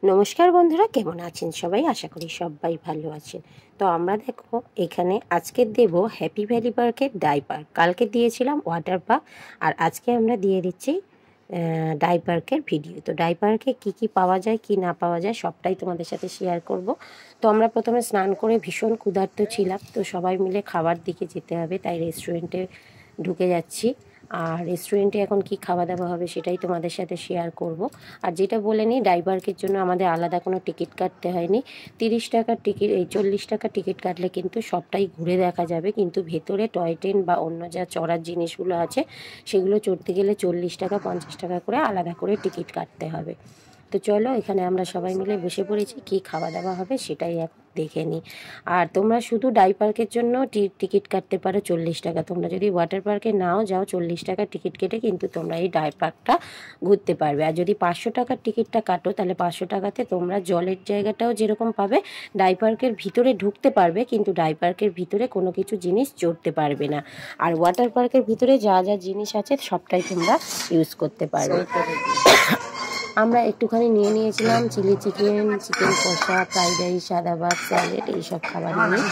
নমস্কার বন্ধুরা, কেমন আছেন সবাই? আশা করি সবাই ভালো আছেন। তো আমরা দেখো এখানে আজকে দেব হ্যাপি ভ্যালি পার্কের ডাই পার্ক। কালকে দিয়েছিলাম ওয়াটার পার্ক, আর আজকে আমরা দিয়ে দিচ্ছি ডাই পার্কের ভিডিও। তো ডাই পার্কে কী কী পাওয়া যায় কি না পাওয়া যায় সবটাই তোমাদের সাথে শেয়ার করব। তো আমরা প্রথমে স্নান করে ভীষণ ক্ষুধার্ত ছিলাম, তো সবাই মিলে খাবার দিকে যেতে হবে, তাই রেস্টুরেন্টে ঢুকে যাচ্ছি। আর রেস্টুরেন্টে এখন কি খাওয়া দাওয়া হবে সেটাই তোমাদের সাথে শেয়ার করব। আর যেটা বলে নিই, ডাই পার্কের জন্য আমাদের আলাদা কোনো টিকিট কাটতে হয়নি। 30 টাকার টিকিট, 40 টাকার টিকিট কাটলে কিন্তু সবটাই ঘুরে দেখা যাবে, কিন্তু ভেতরে টয় ট্রেন বা অন্য যা চড়ার জিনিসগুলো আছে সেগুলো চড়তে গেলে 40 টাকা 50 টাকা করে আলাদা করে টিকিট কাটতে হবে। তো চলো, এখানে আমরা সবাই মিলে বসে পড়েছি, কি খাওয়া দাওয়া হবে সেটাই এখন দেখে নিই। আর তোমরা শুধু ডাই পার্কের জন্য টিকিট কাটতে পারো 40 টাকা। তোমরা যদি ওয়াটার পার্কে নাও যাও, 40 টাকার টিকিট কেটে কিন্তু তোমরা এই ডাই পার্কটা ঘুরতে পারবে। আর যদি 500 টাকার টিকিটটা কাটো, তাহলে 500 টাকাতে তোমরা জলের জায়গাটাও যেরকম পাবে, ডাই পার্কের ভিতরে ঢুকতে পারবে, কিন্তু ডাই পার্কের ভিতরে কোনো কিছু জিনিস চড়তে পারবে না। আর ওয়াটার পার্কের ভিতরে যা যা জিনিস আছে সবটাই তোমরা ইউজ করতে পারবে। আমরা একটুখানি নিয়েছিলাম চিলি চিকেন, চিকেন কষা, ফ্রাইড রাইস, সাদা ভাত, স্যালাড, এইসব খাবার নিয়ে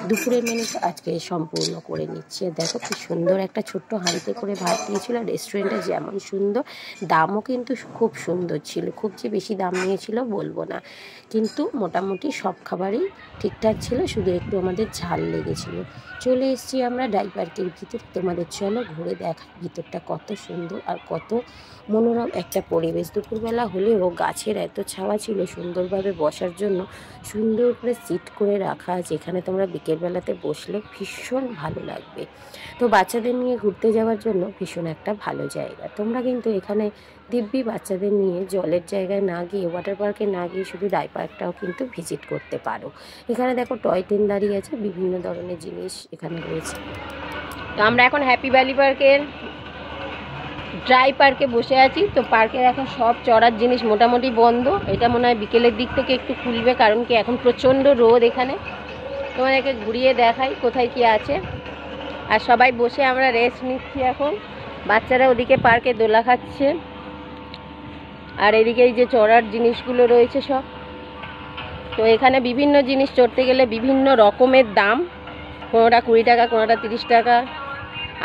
দুপুরের মেনুটা আজকে সম্পূর্ণ করে নিচ্ছি। দেখো কি সুন্দর একটা ছোট্ট হাঁড়িতে করে ভাত দিয়েছিল। রেস্টুরেন্টটা যেমন সুন্দর, দামও কিন্তু খুব সুন্দর ছিল। খুব যে বেশি দাম নিয়েছিল বলবো না, কিন্তু মোটামুটি সব খাবারই ঠিকঠাক ছিল, শুধু একটু আমাদের ঝাল লেগেছিল। চলে এসেছি আমরা ডাই পার্কের ভিতরে। তোমাদের চলো ঘুরে দেখাই ভিতরটা কত সুন্দর আর কত মনোরম একটা পরিবেশ। দুপুরবেলা হলেও গাছের এত ছাওয়া ছিল, সুন্দরভাবে বসার জন্য সুন্দর করে সিট করে রাখা আছে। এখানে তোমরা বিকেলবেলাতে বসলে ভীষণ ভালো লাগবে। তো বাচ্চাদের নিয়ে ঘুরতে যাওয়ার জন্য ভীষণ একটা ভালো জায়গা। তোমরা কিন্তু এখানে দিব্যি বাচ্চাদের নিয়ে জলের জায়গায় না গিয়ে, ওয়াটার পার্কে না গিয়ে, শুধু ডাই পার্কটাও কিন্তু ভিজিট করতে পারো। এখানে দেখো টয় ট্রেন দাঁড়িয়ে আছে, বিভিন্ন ধরনের জিনিস এখানে রয়েছে। তো আমরা এখন হ্যাপি ভ্যালি পার্কের ড্রাই পার্কে বসে আছি। তো পার্কের এখন সব চড়ার জিনিস মোটামুটি বন্ধ। এটা মনে হয় বিকেলের দিক থেকে একটু খুলবে, কারণ কি এখন প্রচণ্ড রোদ। এখানে তোমাদেরকে ঘুরিয়ে দেখাই কোথায় কি আছে। আর সবাই বসে আমরা রেস্ট নিচ্ছি এখন। বাচ্চারা ওদিকে পার্কে দোলা খাচ্ছে, আর এদিকে এই যে চড়ার জিনিসগুলো রয়েছে সব। তো এখানে বিভিন্ন জিনিস চড়তে গেলে বিভিন্ন রকমের দাম, কোনোটা 20 টাকা, কোনোটা 30 টাকা,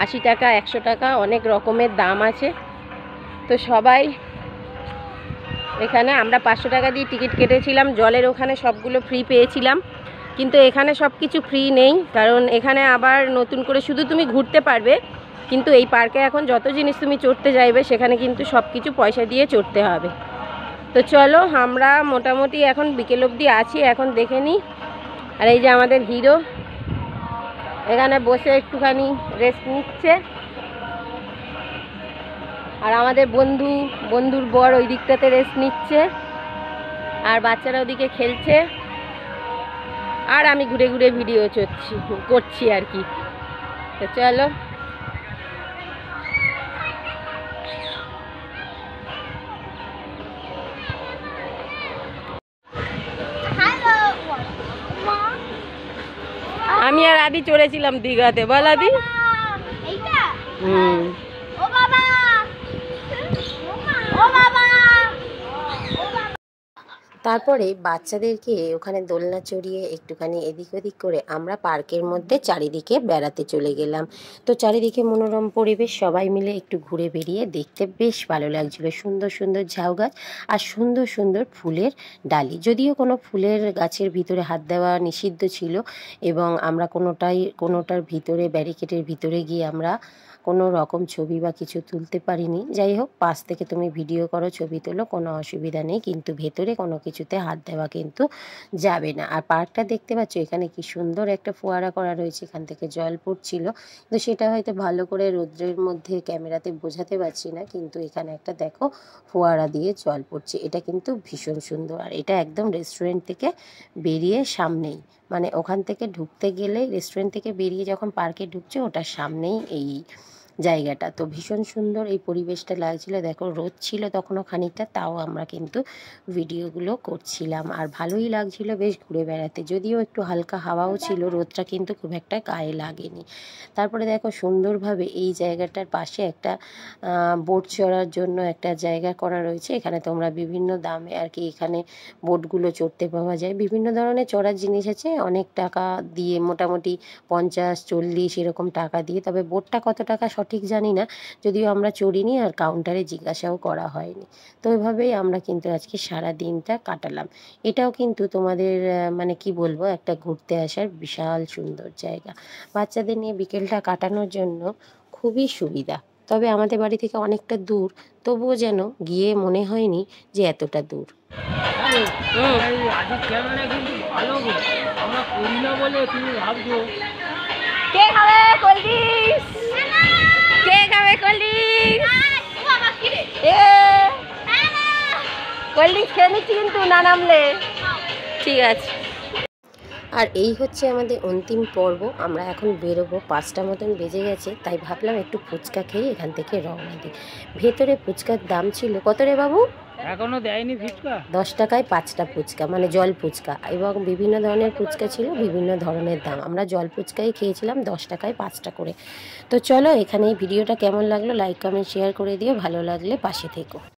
80 টাকা, 100 টাকা, অনেক রকমের দাম আছে। তো সবাই এখানে, আমরা 500 টাকা দিয়ে টিকিট কেটেছিলাম। জলের ওখানে সবগুলো ফ্রি পেয়েছিলাম, কিন্তু এখানে সব কিছু ফ্রি নেই, কারণ এখানে আবার নতুন করে শুধু তুমি ঘুরতে পারবে, কিন্তু এই পার্কে এখন যত জিনিস তুমি চড়তে যাইবে সেখানে কিন্তু সব কিছু পয়সা দিয়ে চড়তে হবে। তো চলো, আমরা মোটামুটি এখন বিকেল অবধি আছি, এখন দেখে নিই। আর এই যে আমাদের হিরো এখানে বসে একটুখানি রেস্ট নিচ্ছে, আর আমাদের বন্ধুর বর ওই দিকটাতে রেস্ট নিচ্ছে, আর বাচ্চারা ওদিকে খেলছে, আর আমি ঘুরে ঘুরে ভিডিও করছি আর কি। তো চলো, আমি আর আদি চড়েছিলাম দীঘাতে। বল আদি। তারপরে বাচ্চাদেরকে ওখানে দোলনা চড়িয়ে একটুখানি এদিক ওদিক করে আমরা পার্কের মধ্যে চারিদিকে বেড়াতে চলে গেলাম। তো চারিদিকে মনোরম পরিবেশ, সবাই মিলে একটু ঘুরে বেরিয়ে দেখতে বেশ ভালো লাগছিল। সুন্দর সুন্দর ঝাউ গাছ আর সুন্দর সুন্দর ফুলের ডালি। যদিও কোনো ফুলের গাছের ভিতরে হাত দেওয়া নিষিদ্ধ ছিল, এবং আমরা কোনোটার ভিতরে, ব্যারিকেডের ভিতরে গিয়ে আমরা কোনো রকম ছবি বা কিছু তুলতে পারিনি। যাই হোক, পাশ থেকে তুমি ভিডিও করো, ছবি তোলো, কোনো অসুবিধা নেই, কিন্তু ভেতরে কোনো কিছুতে হাত দেওয়া কিন্তু যাবে না। আর পার্কটা দেখতে পাচ্ছ, এখানে কি সুন্দর একটা ফোয়ারা করা রয়েছে, এখান থেকে জল পড়ছিল। তো সেটা হয়তো ভালো করে রৌদ্রের মধ্যে ক্যামেরাতে বোঝাতে পারছি না, কিন্তু এখানে একটা দেখো ফোয়ারা দিয়ে জল পড়ছে, এটা কিন্তু ভীষণ সুন্দর। আর এটা একদম রেস্টুরেন্ট থেকে বেরিয়ে সামনেই, মানে ওখান থেকে ঢুকতে গেলে, রেস্টুরেন্ট থেকে বেরিয়ে যখন পার্কে ঢুকছে ওটার সামনেই এই জায়গাটা। তো ভীষণ সুন্দর এই পরিবেশটা লাগছিল। দেখো রোদ ছিল তখনও খানিকটা, তাও আমরা কিন্তু ভিডিওগুলো করছিলাম আর ভালোই লাগছিল বেশ ঘুরে বেড়াতে। যদিও একটু হালকা হাওয়াও ছিল, রোদটা কিন্তু খুব একটা গায়ে লাগেনি। তারপরে দেখো সুন্দরভাবে এই জায়গাটার পাশে একটা বোট চড়ার জন্য একটা জায়গা করা রয়েছে। এখানে তোমরা বিভিন্ন দামে আর কি এখানে বোটগুলো চড়তে পাওয়া যায়। বিভিন্ন ধরনের চড়ার জিনিস আছে, অনেক টাকা দিয়ে, মোটামুটি 50-40 এরকম টাকা দিয়ে। তবে বোটটা কত টাকা সঠিক জানি না, যদিও আমরা চড়িনি আর কাউন্টারে জিজ্ঞাসাও করা হয়নি। তো ওইভাবেই আমরা কিন্তু আজকে সারা দিনটা কাটালাম। এটাও কিন্তু তোমাদের মানে কি বলবো, একটা ঘুরতে আসার বিশাল সুন্দর জায়গা। বাচ্চাদের নিয়ে বিকেলটা কাটানোর জন্য খুবই সুবিধা। তবে আমাদের বাড়ি থেকে অনেকটা দূর, তবুও যেন গিয়ে মনে হয়নি যে এতটা দূর। কে খাবে কোল্ড ড্রিঙ্কস? কে খাবে কোল্ড ড্রিঙ্কস? কোল্ড ড্রিঙ্কস খেয়ে নিচ্ছি কিন্তু না নামলে। ঠিক আছে। আর এই হচ্ছে আমাদের অন্তিম পর্ব। আমরা এখন বেরোবো, 5টা মতন বেজে গেছে, তাই ভাবলাম একটু ফুচকা খেয়ে এখান থেকে রওনা দিই। ভেতরে ফুচকার দাম ছিল কত রে বাবু? এখনো দেয়নি ফুচকা। 10 টাকায় 5টা ফুচকা, মানে জল ফুচকা, এবং বিভিন্ন ধরনের ফুচকা ছিল, বিভিন্ন ধরনের দাম। আমরা জল ফুচকাই খেয়েছিলাম 10 টাকায় 5টা করে। তো চলো, এখানে এই ভিডিওটা কেমন লাগলো লাইক কমেন্ট শেয়ার করে দিও, ভালো লাগলে পাশে থেকো।